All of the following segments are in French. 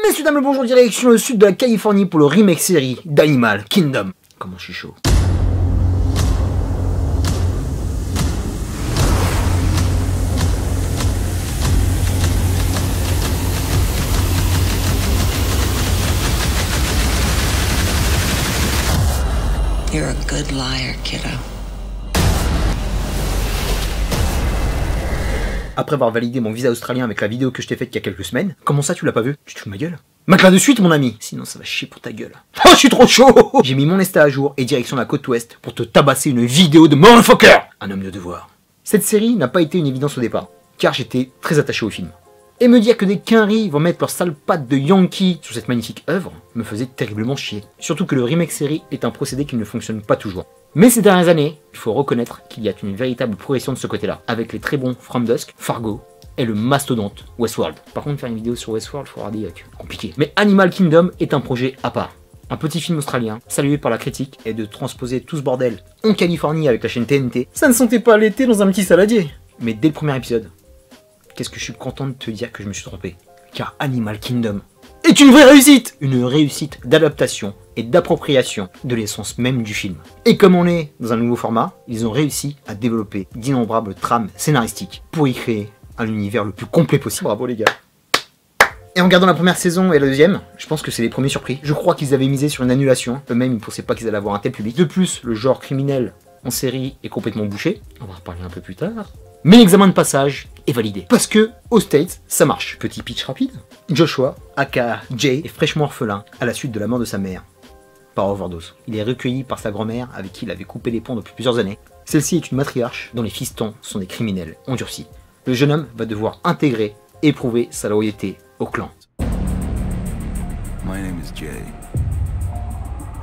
Messieurs, dames, bonjour, direction le sud de la Californie pour le remake série d'Animal Kingdom. Comment je suis chaud. You're a good liar, kiddo. Après avoir validé mon visa australien avec la vidéo que je t'ai faite il y a quelques semaines, comment ça tu l'as pas vu? Tu te fous de ma gueule? Mate là de suite mon ami, sinon ça va chier pour ta gueule. Oh je suis trop chaud. J'ai mis mon Insta à jour et direction la côte ouest pour te tabasser une vidéo de motherfucker. Un homme de devoir. Cette série n'a pas été une évidence au départ, car j'étais très attaché au film. Et me dire que des quinries vont mettre leur sale patte de Yankee sur cette magnifique œuvre me faisait terriblement chier. Surtout que le remake série est un procédé qui ne fonctionne pas toujours. Mais ces dernières années, il faut reconnaître qu'il y a une véritable progression de ce côté-là, avec les très bons From Dusk, Fargo et le mastodonte Westworld. Par contre, faire une vidéo sur Westworld, il faudra dire compliqué. Mais Animal Kingdom est un projet à part. Un petit film australien, salué par la critique, et de transposer tout ce bordel en Californie avec la chaîne TNT, ça ne sentait pas l'été dans un petit saladier. Mais dès le premier épisode, qu'est-ce que je suis content de te dire que je me suis trompé. Car Animal Kingdom est une vraie réussite! Une réussite d'adaptation et d'appropriation de l'essence même du film. Et comme on est dans un nouveau format, ils ont réussi à développer d'innombrables trames scénaristiques pour y créer un univers le plus complet possible. Bravo les gars. Et en regardant la première saison et la deuxième, je pense que c'est les premiers surpris. Je crois qu'ils avaient misé sur une annulation, eux-mêmes ils ne pensaient pas qu'ils allaient avoir un tel public. De plus, le genre criminel en série est complètement bouché, on va en reparler un peu plus tard. Mais l'examen de passage est validé. Parce que, aux States, ça marche. Petit pitch rapide. Joshua, aka Jay, est fraîchement orphelin à la suite de la mort de sa mère, par overdose. Il est recueilli par sa grand-mère avec qui il avait coupé les ponts depuis plusieurs années. Celle-ci est une matriarche dont les fistons sont des criminels endurcis. Le jeune homme va devoir intégrer et prouver sa loyauté au clan. My name is Jay.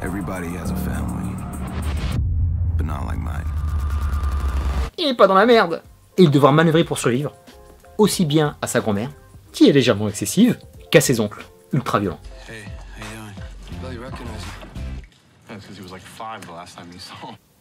Everybody has a family, but not like mine. Il est pas dans la merde. Et il devra manœuvrer pour survivre, aussi bien à sa grand-mère, qui est légèrement excessive, qu'à ses oncles, ultra violents.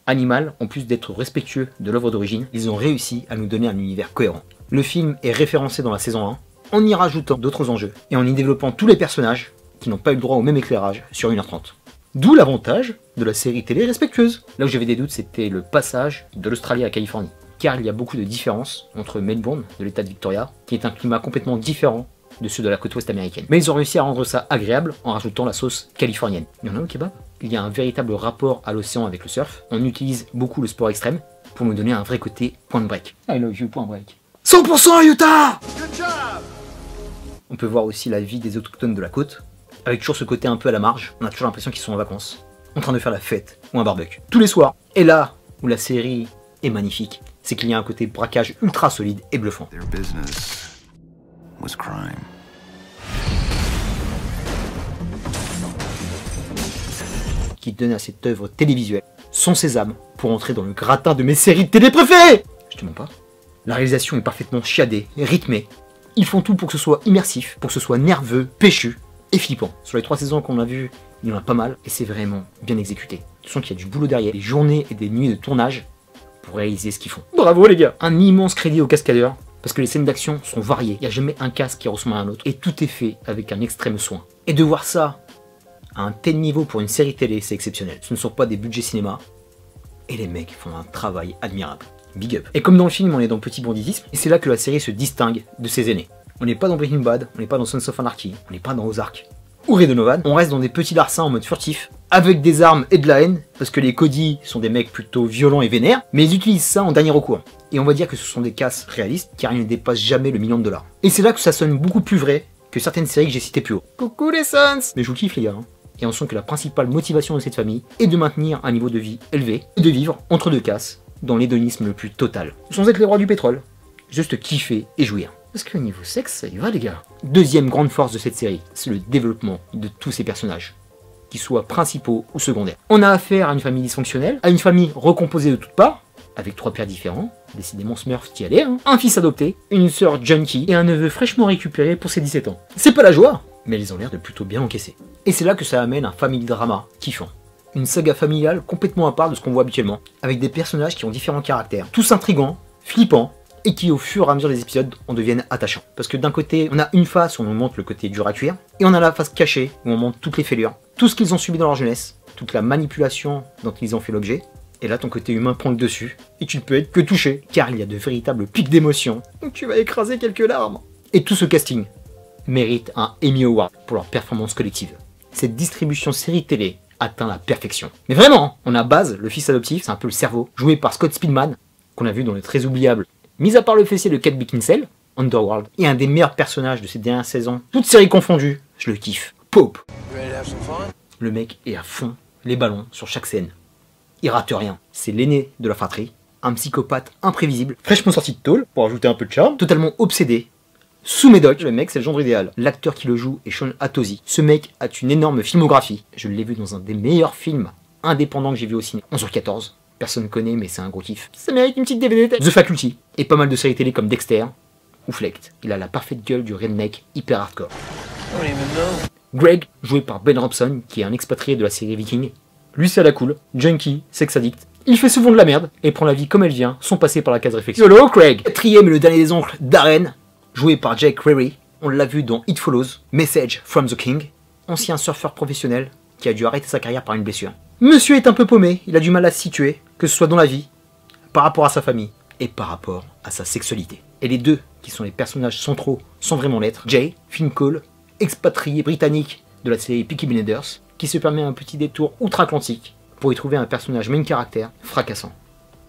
Animal, en plus d'être respectueux de l'œuvre d'origine, ils ont réussi à nous donner un univers cohérent. Le film est référencé dans la saison 1, en y rajoutant d'autres enjeux, et en y développant tous les personnages qui n'ont pas eu le droit au même éclairage sur 1h30. D'où l'avantage de la série télé respectueuse. Là où j'avais des doutes, c'était le passage de l'Australie à la Californie. Car il y a beaucoup de différences entre Melbourne, de l'état de Victoria, qui est un climat complètement différent de ceux de la côte ouest américaine. Mais ils ont réussi à rendre ça agréable en rajoutant la sauce californienne. Il y en a au kebab. Il y a un véritable rapport à l'océan avec le surf. On utilise beaucoup le sport extrême pour nous donner un vrai côté point break. I love you, point break. 100% Utah! Good job! On peut voir aussi la vie des autochtones de la côte, avec toujours ce côté un peu à la marge. On a toujours l'impression qu'ils sont en vacances, en train de faire la fête ou un barbecue. Tous les soirs. Et là où la série est magnifique, c'est qu'il y a un côté braquage ultra solide et bluffant. Their business was crime. Qui donne à cette œuvre télévisuelle son sésame pour entrer dans le gratin de mes séries de télé préférées. Je te mens pas. La réalisation est parfaitement chiadée, rythmée. Ils font tout pour que ce soit immersif, pour que ce soit nerveux, péchu et flippant. Sur les 3 saisons qu'on a vues, il y en a pas mal et c'est vraiment bien exécuté. Tu sens qu'il y a du boulot derrière, des journées et des nuits de tournage pour réaliser ce qu'ils font. Bravo les gars! Un immense crédit aux cascadeurs, parce que les scènes d'action sont variées, il n'y a jamais un casque qui ressemble à un autre, et tout est fait avec un extrême soin. Et de voir ça à un tel niveau pour une série télé, c'est exceptionnel. Ce ne sont pas des budgets cinéma, et les mecs font un travail admirable. Big up. Et comme dans le film, on est dans le petit banditisme, et c'est là que la série se distingue de ses aînés. On n'est pas dans Breaking Bad, on n'est pas dans Sons of Anarchy, on n'est pas dans Ozark ou Ray Donovan, on reste dans des petits larcins en mode furtif, avec des armes et de la haine, parce que les Cody sont des mecs plutôt violents et vénères, mais ils utilisent ça en dernier recours. Et on va dire que ce sont des casses réalistes, car ils ne dépassent jamais le $1 million. Et c'est là que ça sonne beaucoup plus vrai que certaines séries que j'ai citées plus haut. Coucou les Sons! Mais je vous kiffe les gars, hein. Et on sent que la principale motivation de cette famille est de maintenir un niveau de vie élevé, et de vivre entre deux casses, dans l'hédonisme le plus total. Sans être les rois du pétrole, juste kiffer et jouir. Parce qu'au niveau sexe, ça y va les gars. Deuxième grande force de cette série, c'est le développement de tous ces personnages, qu'ils soient principaux ou secondaires. On a affaire à une famille dysfonctionnelle, à une famille recomposée de toutes parts, avec 3 pères différents, décidément Smurf qui allait, hein, un fils adopté, une sœur junkie et un neveu fraîchement récupéré pour ses 17 ans. C'est pas la joie, mais ils ont l'air de plutôt bien encaisser. Et c'est là que ça amène un family drama kiffant. Une saga familiale complètement à part de ce qu'on voit habituellement, avec des personnages qui ont différents caractères, tous intrigants, flippants, et qui au fur et à mesure des épisodes en deviennent attachants. Parce que d'un côté, on a une face où on montre le côté dur à cuire, et on a la face cachée où on montre toutes les fêlures, tout ce qu'ils ont subi dans leur jeunesse, toute la manipulation dont ils ont fait l'objet. Et là, ton côté humain prend le dessus, et tu ne peux être que touché, car il y a de véritables pics d'émotion, donc tu vas écraser quelques larmes. Et tout ce casting mérite un Emmy Award pour leur performance collective. Cette distribution série télé atteint la perfection. Mais vraiment, on a Baz, le fils adoptif, c'est un peu le cerveau, joué par Scott Speedman, qu'on a vu dans le très oubliable, mis à part le fessier de Kate Beckinsale, Underworld, et un des meilleurs personnages de ces dernières saisons, toutes séries confondues, je le kiffe, Pope. Le mec est à fond, les ballons sur chaque scène. Il rate rien. C'est l'aîné de la fratrie, un psychopathe imprévisible, fraîchement sorti de tôle, pour ajouter un peu de charme, totalement obsédé, sous médoc. Le mec, c'est le genre idéal. L'acteur qui le joue est Sean Atozzi. Ce mec a une énorme filmographie. Je l'ai vu dans un des meilleurs films indépendants que j'ai vu au ciné. 11h14. Personne connaît, mais c'est un gros kiff. Ça mérite une petite DVD. The Faculty. Et pas mal de séries télé comme Dexter ou Flecked. Il a la parfaite gueule du redneck hyper hardcore. Greg, joué par Ben Robson, qui est un expatrié de la série Viking. Lui, c'est à la cool, junkie, sex addict. Il fait souvent de la merde et prend la vie comme elle vient, sans passer par la case réflexion. YOLO, Craig. Quatrième et le dernier des oncles, Darren, joué par Jake Query. On l'a vu dans It Follows, Message from the King, ancien surfeur professionnel qui a dû arrêter sa carrière par une blessure. Monsieur est un peu paumé, il a du mal à se situer, que ce soit dans la vie, par rapport à sa famille et par rapport à sa sexualité. Et les deux, qui sont les personnages centraux, sans vraiment l'être, Jay, Finn Cole, expatrié britannique de la série Peaky Blinders, qui se permet un petit détour outre-Atlantique pour y trouver un personnage main caractère fracassant.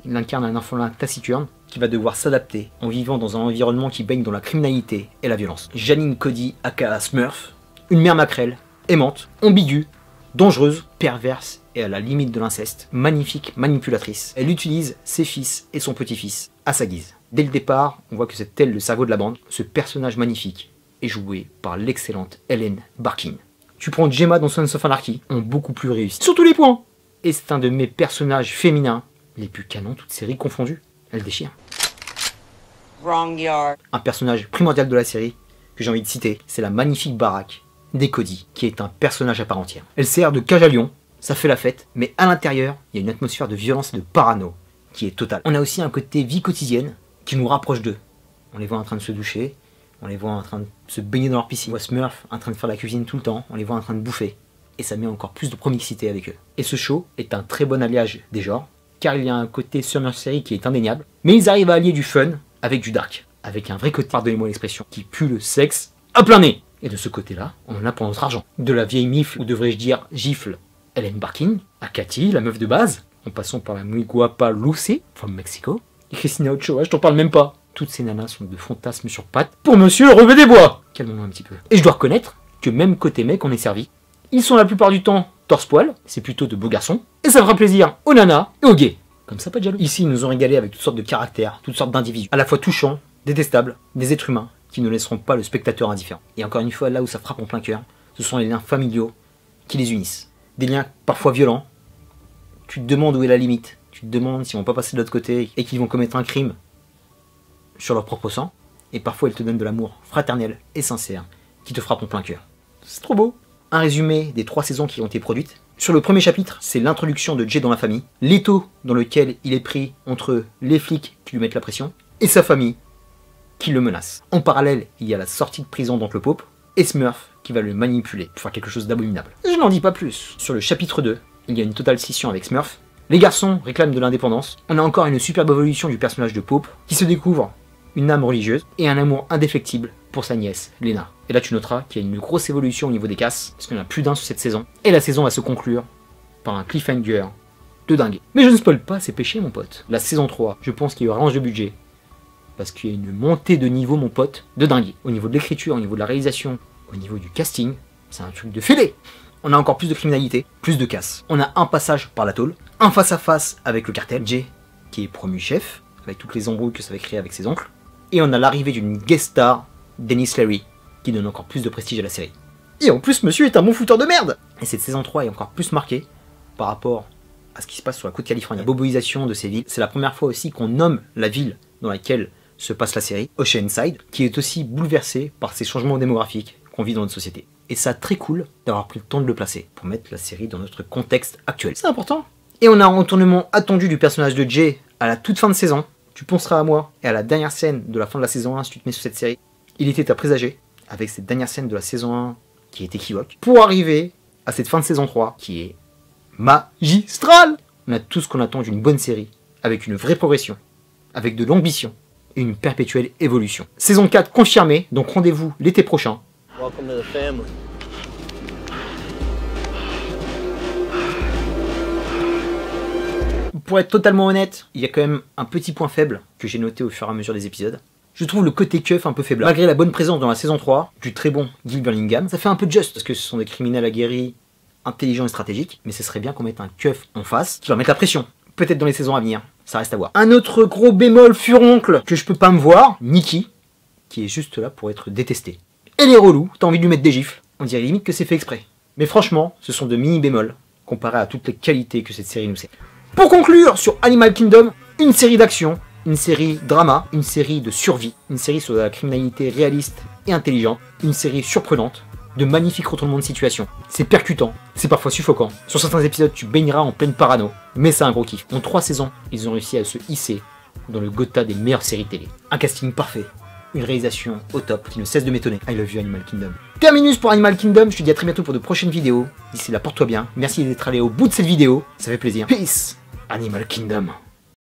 Il incarne un orphelin taciturne qui va devoir s'adapter en vivant dans un environnement qui baigne dans la criminalité et la violence. Janine Cody, aka Smurf, une mère maquerelle, aimante, ambiguë, dangereuse, perverse et à la limite de l'inceste, magnifique manipulatrice. Elle utilise ses fils et son petit-fils à sa guise. Dès le départ, on voit que c'est elle le cerveau de la bande. Ce personnage magnifique est joué par l'excellente Ellen Barkin. Tu prends Gemma dans Sons of Anarchy, ont beaucoup plus réussi. Sur tous les points. Et c'est un de mes personnages féminins les plus canons, toutes séries confondues. Elle déchire. Wrong yard. Un personnage primordial de la série que j'ai envie de citer, c'est la magnifique baraque des Cody, qui est un personnage à part entière. Elle sert de cage à lion, ça fait la fête, mais à l'intérieur, il y a une atmosphère de violence et de parano qui est totale. On a aussi un côté vie quotidienne qui nous rapproche d'eux. On les voit en train de se doucher, on les voit en train de se baigner dans leur piscine. On voit Smurf en train de faire la cuisine tout le temps, on les voit en train de bouffer. Et ça met encore plus de promixité avec eux. Et ce show est un très bon alliage des genres, car il y a un côté summer série qui est indéniable, mais ils arrivent à allier du fun avec du dark, avec un vrai côté, pardonnez-moi l'expression, qui pue le sexe à plein nez. Et de ce côté-là, on en a pour notre argent. De la vieille mifle, ou devrais-je dire gifle, Ellen Barkin, à Cathy, la meuf de base, en passant par la muy guapa Lucy, from Mexico, et Christina Ochoa, je t'en parle même pas. Toutes ces nanas sont de fantasmes sur pattes pour monsieur le revêt des bois. Calmons-nous un petit peu. Et je dois reconnaître que même côté mec, on est servi. Ils sont la plupart du temps torse-poil, c'est plutôt de beaux garçons, et ça fera plaisir aux nanas et aux gays. Comme ça, pas de jaloux. Ici, ils nous ont régalé avec toutes sortes de caractères, toutes sortes d'individus, à la fois touchants, détestables, des êtres humains, qui ne laisseront pas le spectateur indifférent. Et encore une fois, là où ça frappe en plein cœur, ce sont les liens familiaux qui les unissent. Des liens parfois violents. Tu te demandes où est la limite. Tu te demandes s'ils vont pas passer de l'autre côté et qu'ils vont commettre un crime sur leur propre sang. Et parfois, ils te donnent de l'amour fraternel et sincère qui te frappe en plein cœur. C'est trop beau. Un résumé des 3 saisons qui ont été produites. Sur le premier chapitre, c'est l'introduction de Jay dans la famille, l'étau dans lequel il est pris entre les flics qui lui mettent la pression et sa famille qui le menace. En parallèle, il y a la sortie de prison d'Oncle Pope et Smurf qui va le manipuler pour faire quelque chose d'abominable. Je n'en dis pas plus. Sur le chapitre 2, il y a une totale scission avec Smurf. Les garçons réclament de l'indépendance. On a encore une superbe évolution du personnage de Pope qui se découvre une âme religieuse et un amour indéfectible pour sa nièce, Lena. Et là tu noteras qu'il y a une grosse évolution au niveau des casses, parce qu'il y en a plus d'un sur cette saison. Et la saison va se conclure par un cliffhanger de dingue. Mais je ne spoil pas, c'est péché mon pote. La saison 3, je pense qu'il y aura un range de budget. Parce qu'il y a une montée de niveau mon pote, de dingue. Au niveau de l'écriture, au niveau de la réalisation, au niveau du casting, c'est un truc de fêlé. On a encore plus de criminalité, plus de casse. On a un passage par la tôle, un face-à-face avec le cartel, Jay, qui est promu chef, avec toutes les embrouilles que ça va créer avec ses oncles. Et on a l'arrivée d'une guest star, Dennis Leary, qui donne encore plus de prestige à la série. Et en plus, monsieur est un bon fouteur de merde. Et cette saison 3 est encore plus marquée par rapport à ce qui se passe sur la côte californienne. La boboisation de ces villes, c'est la première fois aussi qu'on nomme la ville dans laquelle se passe la série, Oceanside, qui est aussi bouleversée par ces changements démographiques qu'on vit dans notre société. Et ça, très cool d'avoir pris le temps de le placer, pour mettre la série dans notre contexte actuel. C'est important. Et on a un retournement attendu du personnage de Jay à la toute fin de saison, Tu penseras à moi et à la dernière scène de la fin de la saison 1 si tu te mets sur cette série. Il était à présager avec cette dernière scène de la saison 1 qui est équivoque pour arriver à cette fin de saison 3 qui est magistrale. On a tout ce qu'on attend d'une bonne série avec une vraie progression, avec de l'ambition et une perpétuelle évolution. Saison 4 confirmée, donc rendez-vous l'été prochain. Welcome to the family. Pour être totalement honnête, il y a quand même un petit point faible que j'ai noté au fur et à mesure des épisodes. Je trouve le côté keuf un peu faible. Malgré la bonne présence dans la saison 3 du très bon Gil Burlingham, ça fait un peu juste parce que ce sont des criminels aguerris, intelligents et stratégiques, mais ce serait bien qu'on mette un keuf en face qui va mettre la pression. Peut-être dans les saisons à venir, ça reste à voir. Un autre gros bémol furoncle que je peux pas me voir, Nikki, qui est juste là pour être détesté. Elle est relou, t'as envie de lui mettre des gifles, on dirait limite que c'est fait exprès. Mais franchement, ce sont de mini bémols comparés à toutes les qualités que cette série nous sert. Pour conclure sur Animal Kingdom, une série d'action, une série drama, une série de survie, une série sur la criminalité réaliste et intelligente, une série surprenante, de magnifiques retournements de situation. C'est percutant, c'est parfois suffocant. Sur certains épisodes, tu baigneras en pleine parano, mais c'est un gros kiff. En 3 saisons, ils ont réussi à se hisser dans le Gotha des meilleures séries télé. Un casting parfait, une réalisation au top qui ne cesse de m'étonner. I love you Animal Kingdom. Terminus pour Animal Kingdom, je te dis à très bientôt pour de prochaines vidéos. D'ici là, porte-toi bien. Merci d'être allé au bout de cette vidéo, ça fait plaisir. Peace, Animal Kingdom.